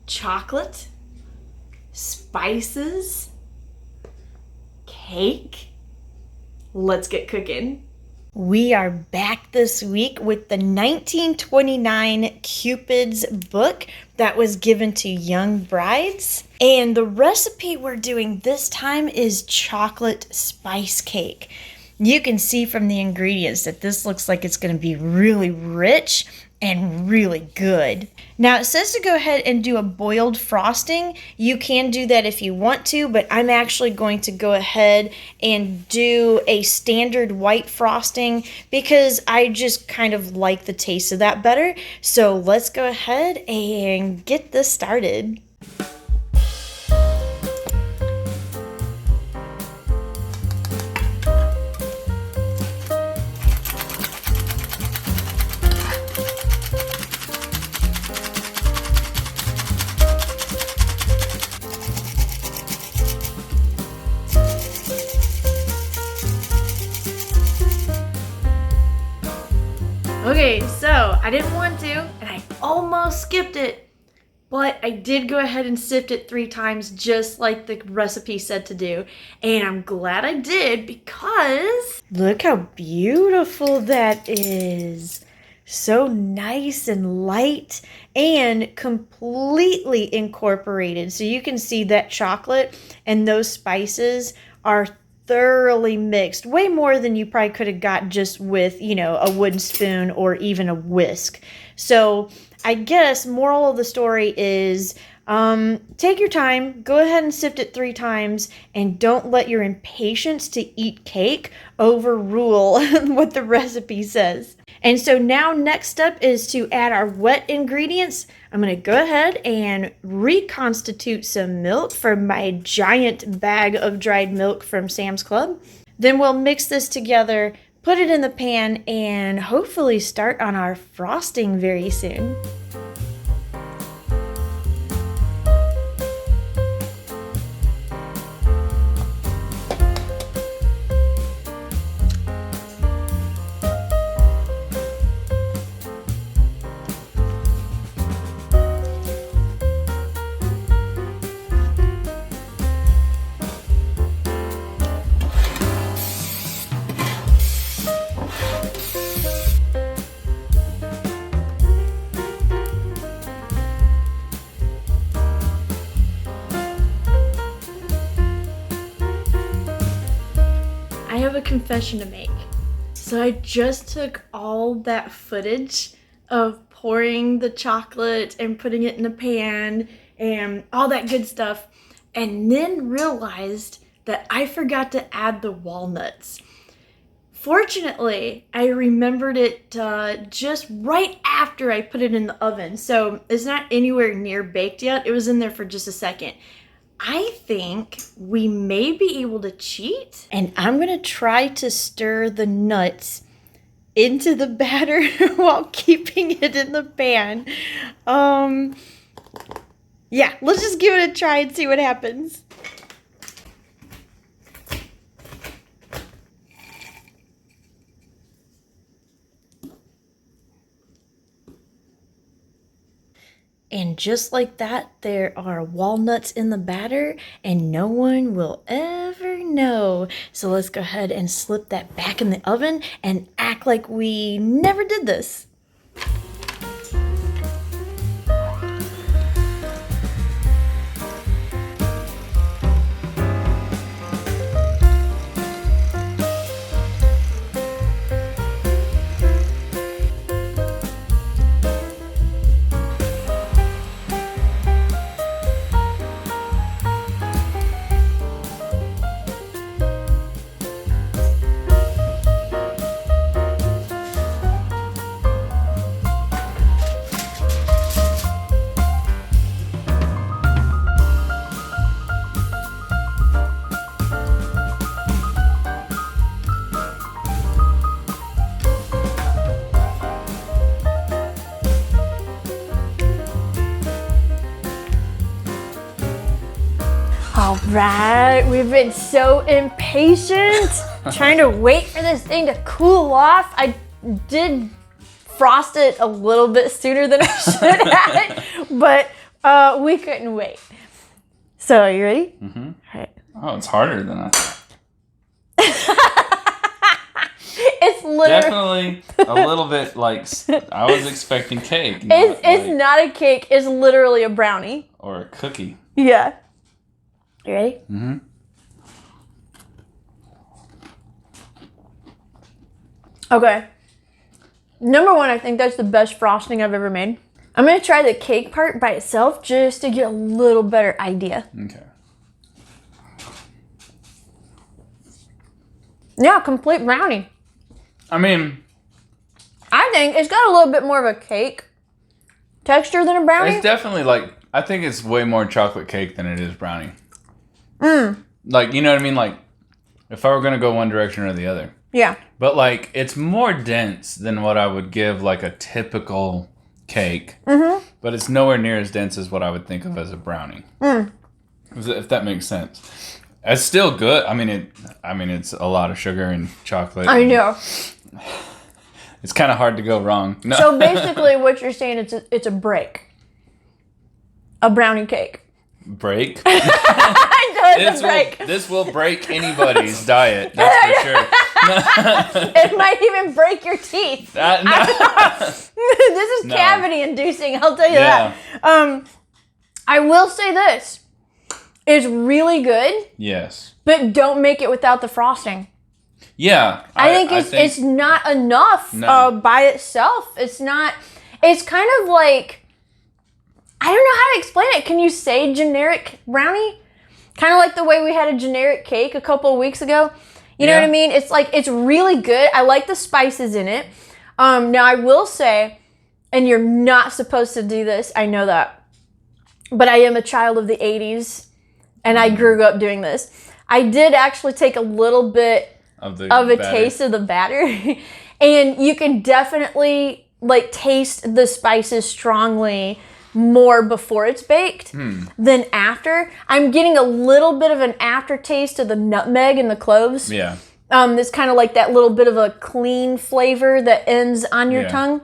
chocolate, spices, cake. Let's get cooking. We are back this week with the 1929 Cupid's book that was given to young brides. And the recipe we're doing this time is chocolate spice cake. You can see from the ingredients that this looks like it's going to be really rich and really good. Now it says to go ahead and do a boiled frosting. You can do that if you want to, but I'm actually going to go ahead and do a standard white frosting because I just kind of like the taste of that better. So let's go ahead and get this started. Okay, so I didn't want to, and I almost skipped it, but I did go ahead and sift it 3 times just like the recipe said to do, and I'm glad I did because look how beautiful that is. So nice and light and completely incorporated. So you can see that chocolate and those spices are thoroughly mixed, way more than you probably could have got just with, a wooden spoon or even a whisk. So I guess moral of the story is take your time, go ahead and sift it 3 times, and don't let your impatience to eat cake overrule what the recipe says. And so now next step is to add our wet ingredients. I'm going to go ahead and reconstitute some milk from my giant bag of dried milk from Sam's Club. Then we'll mix this together, put it in the pan, and hopefully start on our frosting very soon. I have a confession to make. So I just took all that footage of pouring the chocolate and putting it in a pan and all that good stuff, and then realized that I forgot to add the walnuts. Fortunately, I remembered it just right after I put it in the oven, so it's not anywhere near baked yet. It was in there for just a second. I think we may be able to cheat, and I'm going to try to stir the nuts into the batter while keeping it in the pan. Yeah, let's just give it a try and see what happens. And just like that, there are walnuts in the batter, and no one will ever know. So let's go ahead and slip that back in the oven and act like we never did this. All right, we've been so impatient trying to wait for this thing to cool off. I did frost it a little bit sooner than I should have, but We couldn't wait. So, are you ready? Mm-hmm. All right. Oh, it's harder than I thought. It's literally... Definitely a little bit like, I was expecting cake. It's not a cake. It's literally a brownie. Or a cookie. Yeah. You ready? Mm-hmm. Okay. Number one, I think that's the best frosting I've ever made. I'm going to try the cake part by itself just to get a little better idea. Okay. Yeah, complete brownie. I mean, I think it's got a little bit more of a cake texture than a brownie. it's definitely like, I think it's way more chocolate cake than it is brownie. Like, you know what I mean? Like, if I were going to go one direction or the other. Yeah. But, like, it's more dense than what I would give, like, a typical cake. But it's nowhere near as dense as what I would think of as a brownie. If that makes sense. It's still good. I mean, it's a lot of sugar and chocolate. I know. It's kind of hard to go wrong. No. So basically what you're saying, it's a break. A brownie cake. Break? It's a break. This will break anybody's diet, that's for sure. It might even break your teeth. This is cavity inducing, I'll tell you that. I will say this. It's really good. Yes. But don't make it without the frosting. Yeah. I think it's not enough by itself. It's not, it's kind of like, I don't know how to explain it. Can you say generic brownie? Kind of like the way we had a generic cake a couple of weeks ago. You know what I mean? It's like, it's really good. I like the spices in it. Now I will say, and you're not supposed to do this, I know that, but I am a child of the 80s and I grew up doing this. I did actually take a little bit of a taste of the batter and you can definitely like taste the spices strongly more before it's baked than after. I'm getting a little bit of an aftertaste of the nutmeg and the cloves. Yeah. It's kind of like that little bit of a clean flavor that ends on your tongue.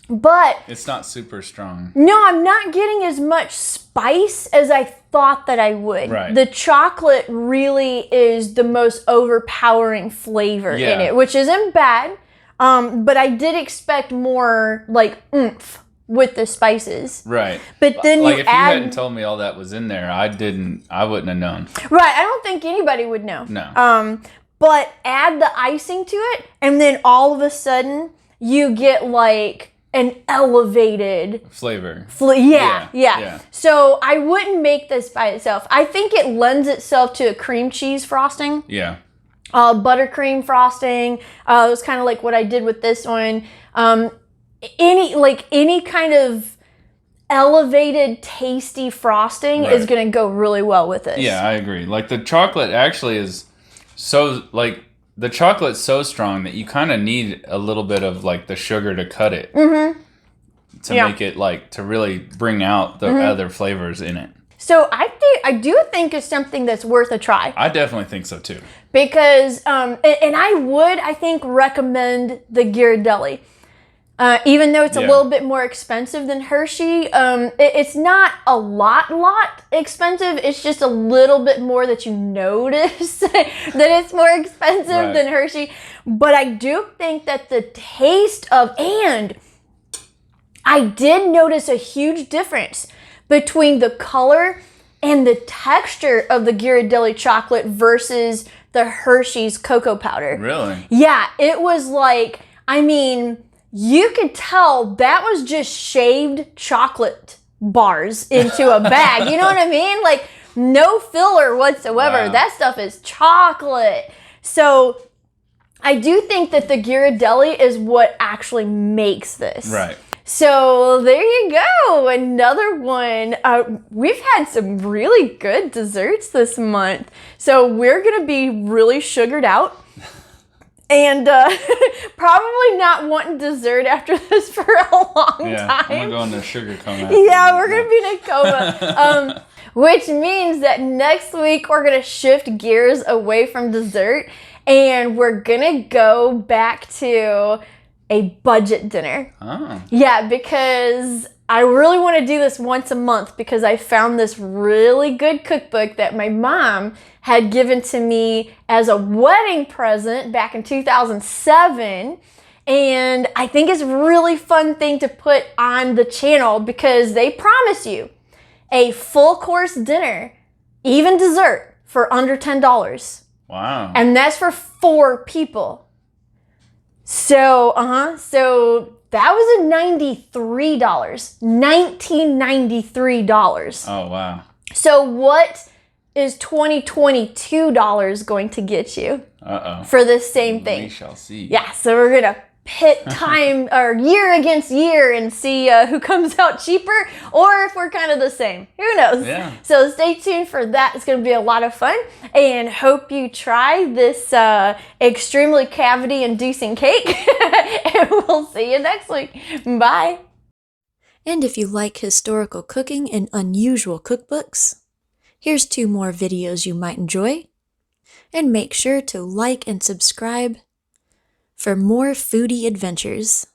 But it's not super strong. No, I'm not getting as much spice as I thought that I would. Right. The chocolate really is the most overpowering flavor in it, which isn't bad. But I did expect more like oomph with the spices. Right. But then like if you hadn't told me all that was in there, I wouldn't have known. Right. I don't think anybody would know. No. But add the icing to it and then all of a sudden you get like an elevated flavor. Yeah. So I wouldn't make this by itself. I think it lends itself to a cream cheese frosting. Yeah. Buttercream frosting. It was kind of like what I did with this one. Any kind of elevated, tasty frosting is going to go really well with this. Yeah, I agree. Like the chocolate actually is so the chocolate's so strong that you kind of need a little bit of like the sugar to cut it to make it like to really bring out the other flavors in it. So I do think it's something that's worth a try. I definitely think so too. Because and I think recommend the Ghirardelli. Even though it's a little bit more expensive than Hershey, it's not a lot expensive. It's just a little bit more that you notice that it's more expensive than Hershey. But I do think that the taste and I did notice a huge difference between the color and the texture of the Ghirardelli chocolate versus the Hershey's cocoa powder. Really? Yeah, it was like, I mean, you could tell that was just shaved chocolate bars into a bag. You know what I mean? Like no filler whatsoever. Wow. That stuff is chocolate. So I do think that the Ghirardelli is what actually makes this. Right. So there you go. Another one. We've had some really good desserts this month. So we're going to be really sugared out. And probably not wanting dessert after this for a long time. I'm going to go into sugar coma. Yeah, we're going to be in a coma. Which means that next week we're going to shift gears away from dessert. And we're going to go back to a budget dinner. Oh. Yeah, because I really want to do this once a month because I found this really good cookbook that my mom had given to me as a wedding present back in 2007. And I think it's a really fun thing to put on the channel because they promise you a full course dinner, even dessert, for under $10. Wow. And that's for 4 people. So that was $93. $1993. Oh, wow. So what is $2022 going to get you for this same thing? We shall see. Yeah, so we're going to pit time or year against year and see who comes out cheaper or if we're kind of the same. Who knows? Yeah. So stay tuned for that. It's going to be a lot of fun and hope you try this extremely cavity-inducing cake. And we'll see you next week. Bye. And if you like historical cooking and unusual cookbooks, here's 2 more videos you might enjoy. And make sure to like and subscribe for more foodie adventures.